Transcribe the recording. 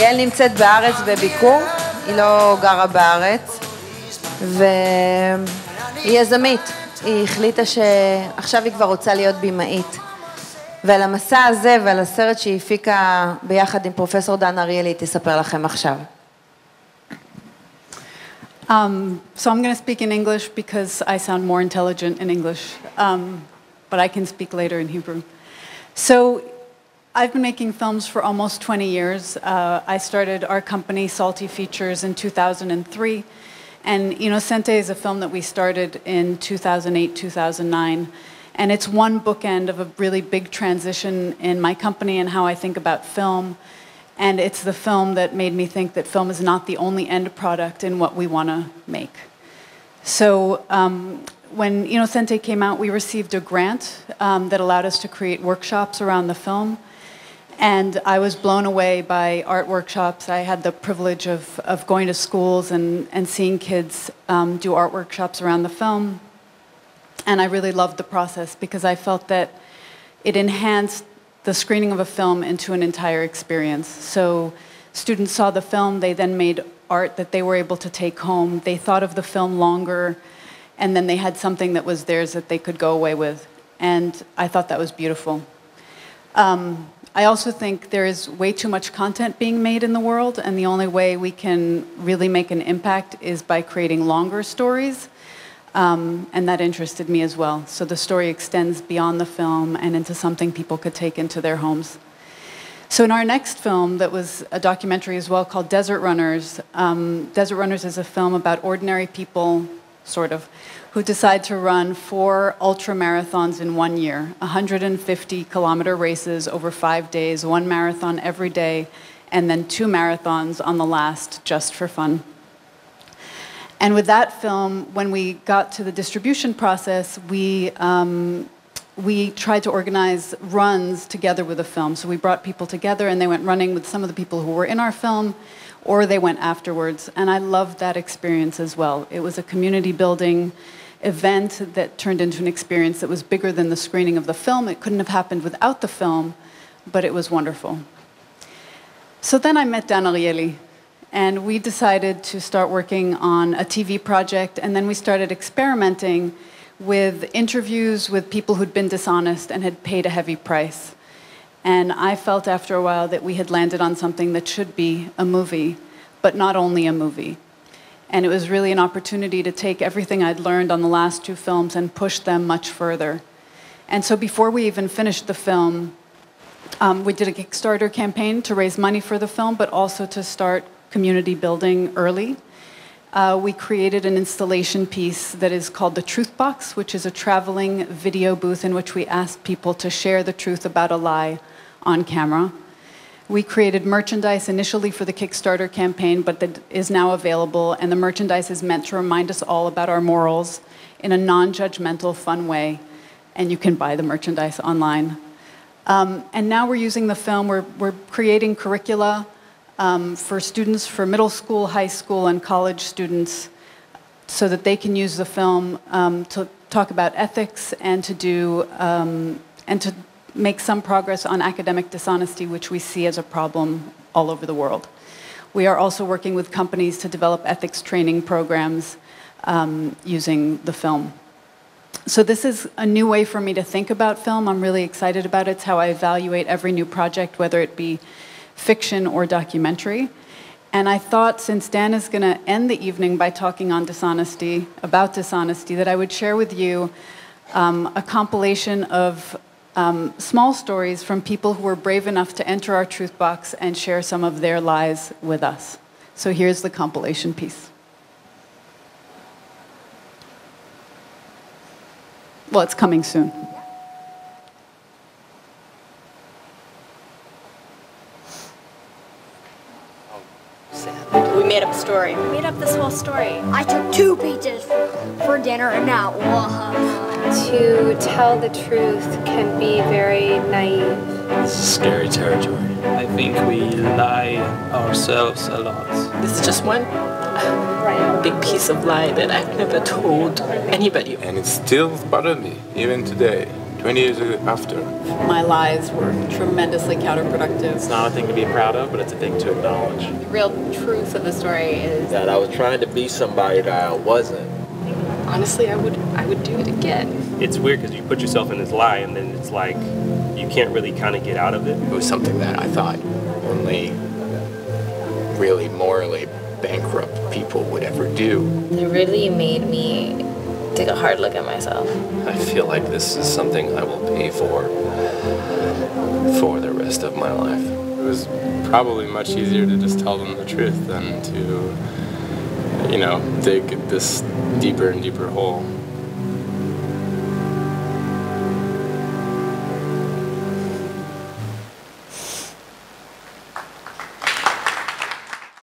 יעל נמצאת בארץ בביקור, היא לא גרה בארץ, והיא יזמית. היא החליטה שעכשיו היא כבר רוצה להיות בימאית. ועל המסע הזה ועל הסרט שהיא הפיקה ביחד עם פרופסור דן אריאלי, היא תספר לכם עכשיו. So I'm going to speak in English because I sound more intelligent in English, but I can speak later in Hebrew. So I've been making films for almost 20 years. I started our company, Salty Features, in 2003. And Inocente is a film that we started in 2008, 2009. And it's one bookend of a really big transition in my company and how I think about film. And it's the film that made me think that film is not the only end product in what we want to make. So when Inocente came out, we received a grant that allowed us to create workshops around the film. And I was blown away by art workshops. I had the privilege of going to schools and seeing kids do art workshops around the film. And I really loved the process because I felt that it enhanced the screening of a film into an entire experience. So students saw the film, they then made art that they were able to take home. They thought of the film longer, and then they had something that was theirs that they could go away with. And I thought that was beautiful. I also think there is way too much content being made in the world, and the only way we can really make an impact is by creating longer stories. And that interested me as well. So the story extends beyond the film and into something people could take into their homes. So in our next film, that was a documentary as well called Desert Runners. Desert Runners is a film about ordinary people, sort of, who decide to run 4 ultra marathons in 1 year, 150-kilometer races over 5 days, 1 marathon every day, and then 2 marathons on the last just for fun. And with that film, when we got to the distribution process, we tried to organize runs together with the film. So we brought people together and they went running with some of the people who were in our film, or they went afterwards. And I loved that experience as well. It was a community building event that turned into an experience that was bigger than the screening of the film. It couldn't have happened without the film, but it was wonderful. So then I met Dan Ariely. And we decided to start working on a TV project, and then we started experimenting with interviews with people who'd been dishonest and had paid a heavy price. And I felt after a while that we had landed on something that should be a movie, but not only a movie. And it was really an opportunity to take everything I'd learned on the last 2 films and push them much further. And so before we even finished the film, we did a Kickstarter campaign to raise money for the film, but also to start community building early. We created an installation piece that is called the Truth Box, which is a traveling video booth in which we asked people to share the truth about a lie on camera. We created merchandise initially for the Kickstarter campaign, but that is now available, and the merchandise is meant to remind us all about our morals in a non-judgmental, fun way, and you can buy the merchandise online. And now we're using the film, we're creating curricula for students, for middle school, high school, and college students, so that they can use the film to talk about ethics and to do and to make some progress on academic dishonesty, which we see as a problem all over the world. We are also working with companies to develop ethics training programs using the film. So this is a new way for me to think about film. I'm really excited about it. It's how I evaluate every new project, whether it be fiction or documentary. And I thought, since Dan is going to end the evening by talking on dishonesty, about dishonesty, that I would share with you a compilation of small stories from people who were brave enough to enter our truth box and share some of their lies with us. So here's the compilation piece. Well, it's coming soon. We made up a story. We made up this whole story. I took 2 pizzas for dinner and now, To tell the truth can be very naive. This is scary territory. I think we lie ourselves a lot. This is just one big piece of lie that I've never told anybody. And it still bothers me, even today. 20 years after. My lies were tremendously counterproductive. It's not a thing to be proud of, but it's a thing to acknowledge. The real truth of the story is that I was trying to be somebody that I wasn't. Honestly, I would do it again. It's weird because you put yourself in this lie and then it's like you can't really kind of get out of it. It was something that I thought only really morally bankrupt people would ever do. It really made me take a hard look at myself. I feel like this is something I will pay for the rest of my life. It was probably much easier to just tell them the truth than to, dig this deeper and deeper hole.